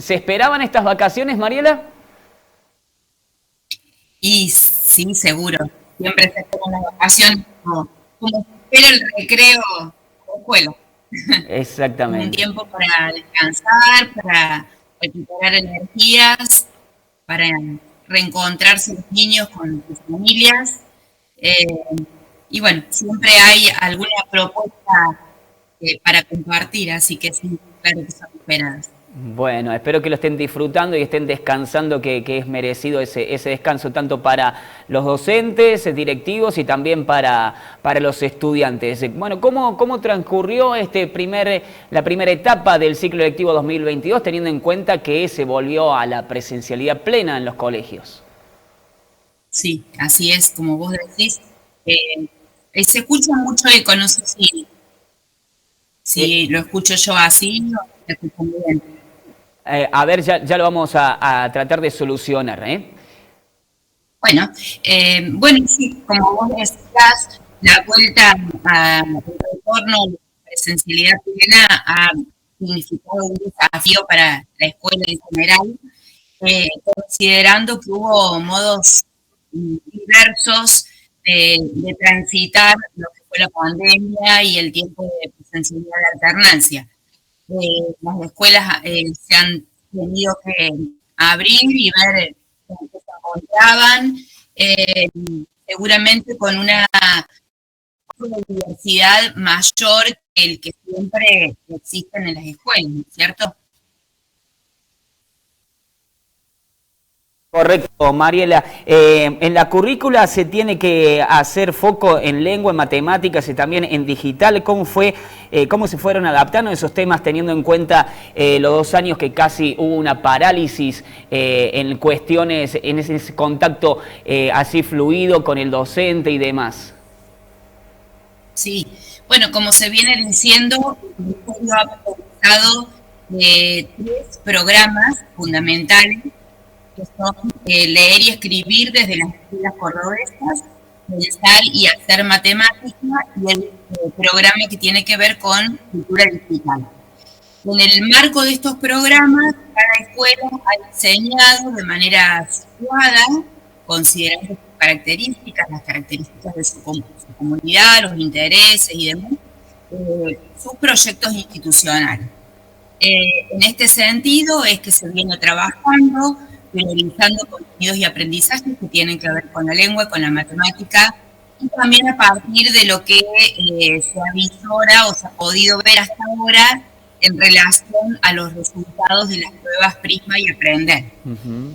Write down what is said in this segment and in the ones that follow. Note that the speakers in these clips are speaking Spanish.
¿Se esperaban estas vacaciones, Mariela? Y sí, seguro. Siempre se espera una vacación como se espera el recreo de la escuela. Un Exactamente. tiempo para descansar, para recuperar energías, para reencontrarse los niños con sus familias. Eh, y bueno, siempre hay alguna propuesta para compartir, así que sí, claro que son esperadas. Bueno, espero que lo estén disfrutando y estén descansando, que es merecido ese descanso tanto para los docentes, directivos y también para los estudiantes. Bueno, ¿cómo transcurrió la primera etapa del ciclo lectivo 2022, teniendo en cuenta que se volvió a la presencialidad plena en los colegios? Sí, así es, como vos decís. Se escucha mucho eco, no sé si Eh, lo escucho yo así o lo escucho bien. a ver, ya lo vamos a tratar de solucionar, ¿eh? Bueno, bueno, sí, como vos decías, la vuelta al retorno a la presencialidad plena ha significado un desafío para la escuela en general, considerando que hubo modos diversos de transitar lo que fue la pandemia y el tiempo de presencialidad de alternancia. Las escuelas se han tenido que abrir y ver cómo se encontraban, eh, seguramente con una diversidad mayor que el que siempre existen en las escuelas, ¿no es cierto? Correcto, Mariela. En la currícula se tiene que hacer foco en lengua, en matemáticas y también en digital. ¿Cómo se fueron adaptando esos temas teniendo en cuenta los 2 años que casi hubo una parálisis en cuestiones, en ese contacto así fluido con el docente y demás? Sí, bueno, como se viene diciendo, el Ministerio ha propuesto 3 programas fundamentales que son leer y escribir desde las escuelas cordobesas, pensar y hacer matemática y el programa que tiene que ver con cultura digital. En el marco de estos programas, cada escuela ha diseñado de manera situada, considerando sus características, las características de su comunidad, los intereses y demás, sus proyectos institucionales. En este sentido es que se viene trabajando, priorizando contenidos y aprendizajes que tienen que ver con la lengua, con la matemática, y también a partir de lo que se avisora o se ha podido ver hasta ahora en relación a los resultados de las pruebas Prisma y Aprender.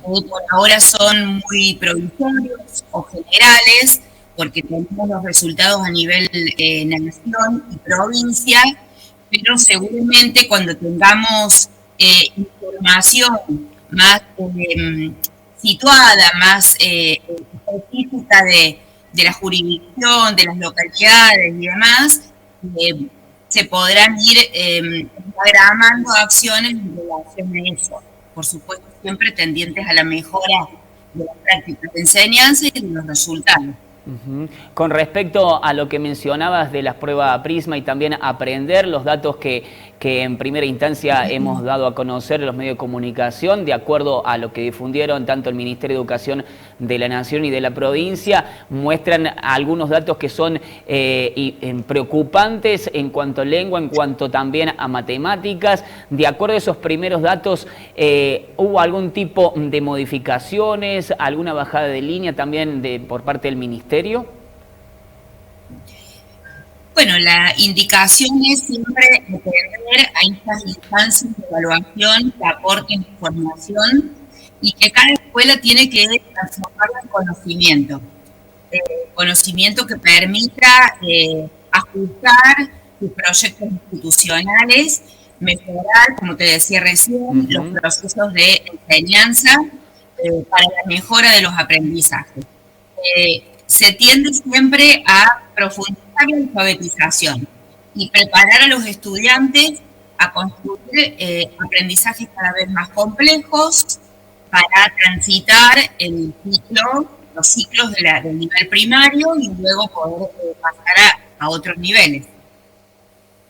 Por ahora son muy provisorios o generales, porque tenemos los resultados a nivel nación y provincia, pero seguramente cuando tengamos información más situada, más específica de la jurisdicción, de las localidades y demás, se podrán ir diagramando acciones en relación a eso. Por supuesto, siempre tendientes a la mejora de las prácticas de enseñanza y de los resultados. Con respecto a lo que mencionabas de las pruebas Prisma y también aprender los datos que en primera instancia hemos dado a conocer en los medios de comunicación, de acuerdo a lo que difundieron tanto el Ministerio de Educación de la Nación y de la provincia, muestran algunos datos que son preocupantes en cuanto a lengua, en cuanto también a matemáticas. De acuerdo a esos primeros datos, ¿hubo algún tipo de modificaciones, alguna bajada de línea también por parte del Ministerio? Bueno, la indicación es siempre atender a estas instancias de evaluación que aporten información y que cada escuela tiene que transformarla en conocimiento. Conocimiento que permita ajustar sus proyectos institucionales, mejorar, como te decía recién, los procesos de enseñanza para la mejora de los aprendizajes. Se tiende siempre a profundizar la alfabetización y preparar a los estudiantes a construir aprendizajes cada vez más complejos para transitar los ciclos del nivel primario y luego poder pasar a otros niveles.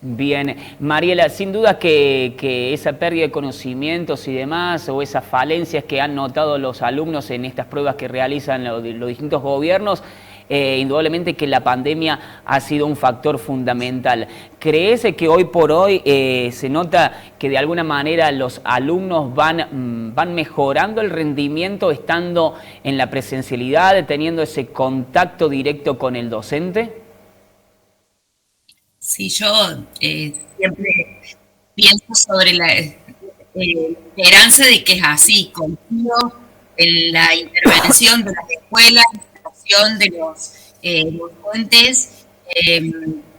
Bien, Mariela, sin duda que esa pérdida de conocimientos y demás, o esas falencias que han notado los alumnos en estas pruebas que realizan los distintos gobiernos, indudablemente que la pandemia ha sido un factor fundamental. ¿Crees que hoy por hoy se nota que de alguna manera los alumnos van mejorando el rendimiento estando en la presencialidad, teniendo ese contacto directo con el docente? Sí, yo siempre pienso sobre la esperanza de que es así. Confío en la intervención de las escuelas, la intervención de los docentes.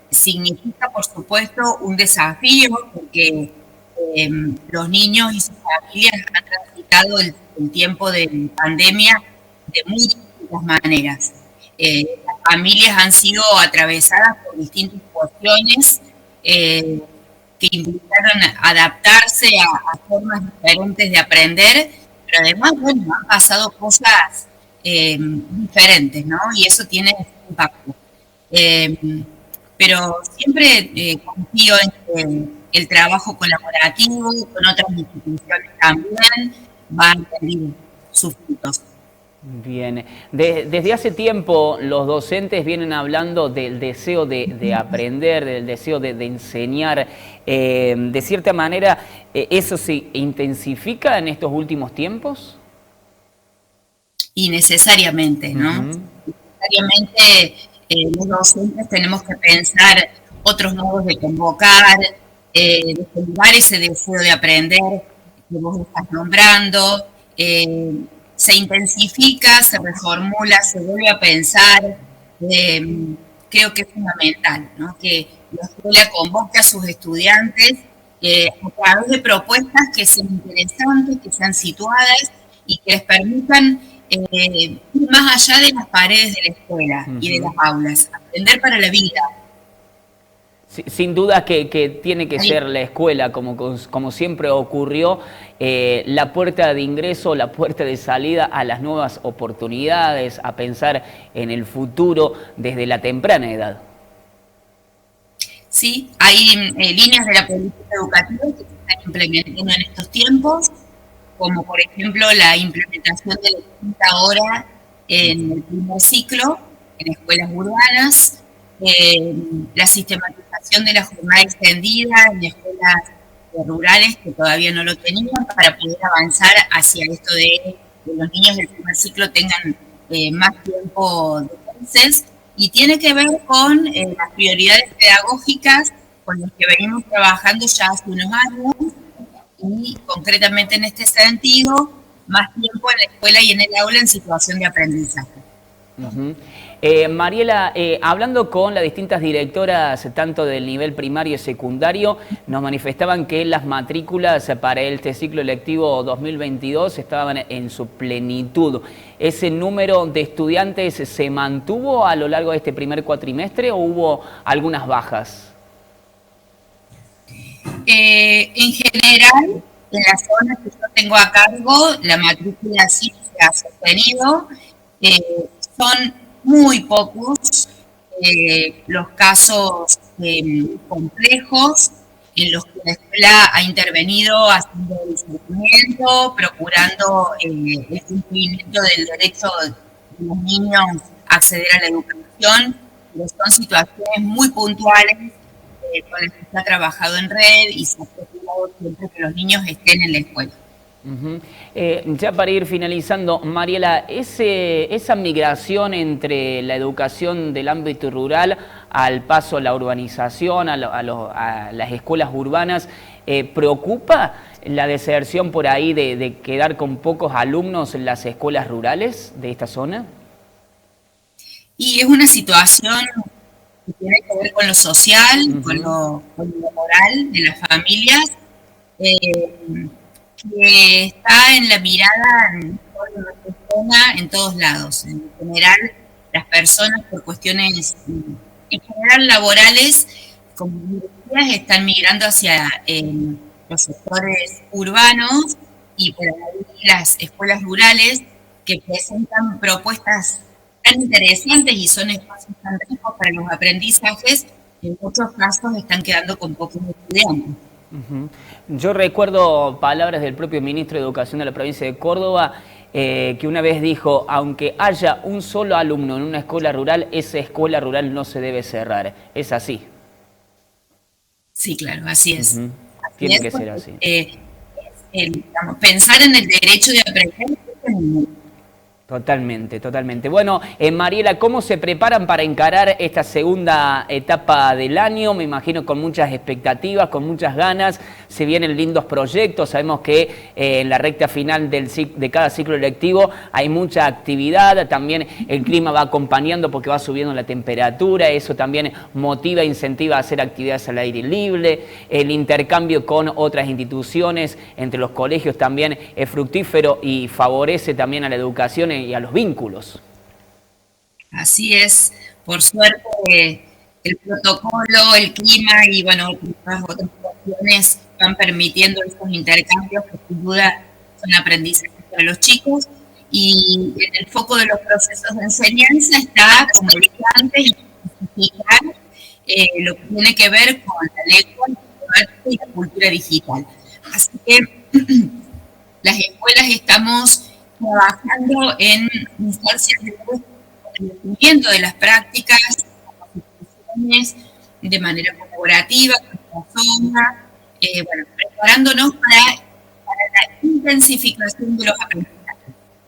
Significa, por supuesto, un desafío porque los niños y sus familias han transitado el tiempo de pandemia de muy distintas maneras. Las familias han sido atravesadas por distintas cuestiones que implicaron adaptarse a formas diferentes de aprender, pero además, bueno, han pasado cosas diferentes, ¿no? Y eso tiene impacto. Pero siempre confío en que el trabajo colaborativo con otras instituciones también va a tener sus frutos. Bien, desde hace tiempo los docentes vienen hablando del deseo de aprender, del deseo de enseñar. De cierta manera, ¿eso se intensifica en estos últimos tiempos? Y necesariamente, ¿no? Necesariamente los docentes tenemos que pensar otros modos de convocar, de cultivar ese deseo de aprender que vos estás nombrando. Se intensifica, se reformula, se vuelve a pensar. Creo que es fundamental, ¿no? Que la escuela convoque a sus estudiantes a través de propuestas que sean interesantes, que sean situadas y que les permitan ir más allá de las paredes de la escuela y de las aulas, aprender para la vida. Sin duda que tiene que ser la escuela, como siempre ocurrió, la puerta de ingreso, la puerta de salida a las nuevas oportunidades, a pensar en el futuro desde la temprana edad. Sí, hay líneas de la política educativa que se están implementando en estos tiempos, como por ejemplo la implementación de la quinta hora en el primer ciclo, en escuelas urbanas, la sistematización de la jornada extendida en escuelas rurales que todavía no lo tenían para poder avanzar hacia esto de que los niños del primer ciclo tengan más tiempo de clases, y tiene que ver con las prioridades pedagógicas con las que venimos trabajando ya hace unos años, y concretamente en este sentido, más tiempo en la escuela y en el aula en situación de aprendizaje. Mariela, hablando con las distintas directoras, tanto del nivel primario y secundario, nos manifestaban que las matrículas para este ciclo lectivo 2022 estaban en su plenitud. ¿Ese número de estudiantes se mantuvo a lo largo de este primer cuatrimestre o hubo algunas bajas? En general, en las zonas que yo tengo a cargo, la matrícula sí se ha sostenido. Son muy pocos los casos complejos en los que la escuela ha intervenido haciendo el seguimiento, procurando el cumplimiento del derecho de los niños a acceder a la educación, pero son situaciones muy puntuales con las que se ha trabajado en red y se ha procurado siempre que los niños estén en la escuela. Ya para ir finalizando, Mariela, esa migración entre la educación del ámbito rural al paso a la urbanización, a las escuelas urbanas, ¿preocupa la deserción por ahí de quedar con pocos alumnos en las escuelas rurales de esta zona? Y es una situación que tiene que ver con lo social, con lo moral de las familias, que está en la mirada en toda nuestra zona, en todos lados. En general, las personas por cuestiones, en general laborales, como decías, están migrando hacia los sectores urbanos, y por ahí las escuelas rurales que presentan propuestas tan interesantes y son espacios tan ricos para los aprendizajes, en muchos casos están quedando con pocos estudiantes. Yo recuerdo palabras del propio ministro de Educación de la provincia de Córdoba, que una vez dijo, aunque haya un solo alumno en una escuela rural, esa escuela rural no se debe cerrar. ¿Es así? Sí, claro, así es. Tiene que ser así. Digamos, pensar en el derecho de aprender. Totalmente, totalmente. Bueno, Mariela, ¿cómo se preparan para encarar esta segunda etapa del año? Me imagino con muchas expectativas, con muchas ganas. Se vienen lindos proyectos. Sabemos que en la recta final de cada ciclo lectivo hay mucha actividad. También el clima va acompañando porque va subiendo la temperatura. Eso también motiva e incentiva a hacer actividades al aire libre. El intercambio con otras instituciones entre los colegios también es fructífero y favorece también a la educación y a los vínculos. Así es, por suerte el protocolo, el clima y bueno, otras cuestiones van permitiendo estos intercambios que sin duda son aprendizajes para los chicos, y en el foco de los procesos de enseñanza está, como dije antes, identificar lo que tiene que ver con la lengua y la cultura digital. Así que las escuelas estamos trabajando en instancias de conocimiento de las prácticas, de manera colaborativa, con la zona, bueno, preparándonos para la intensificación de los aprendizajes.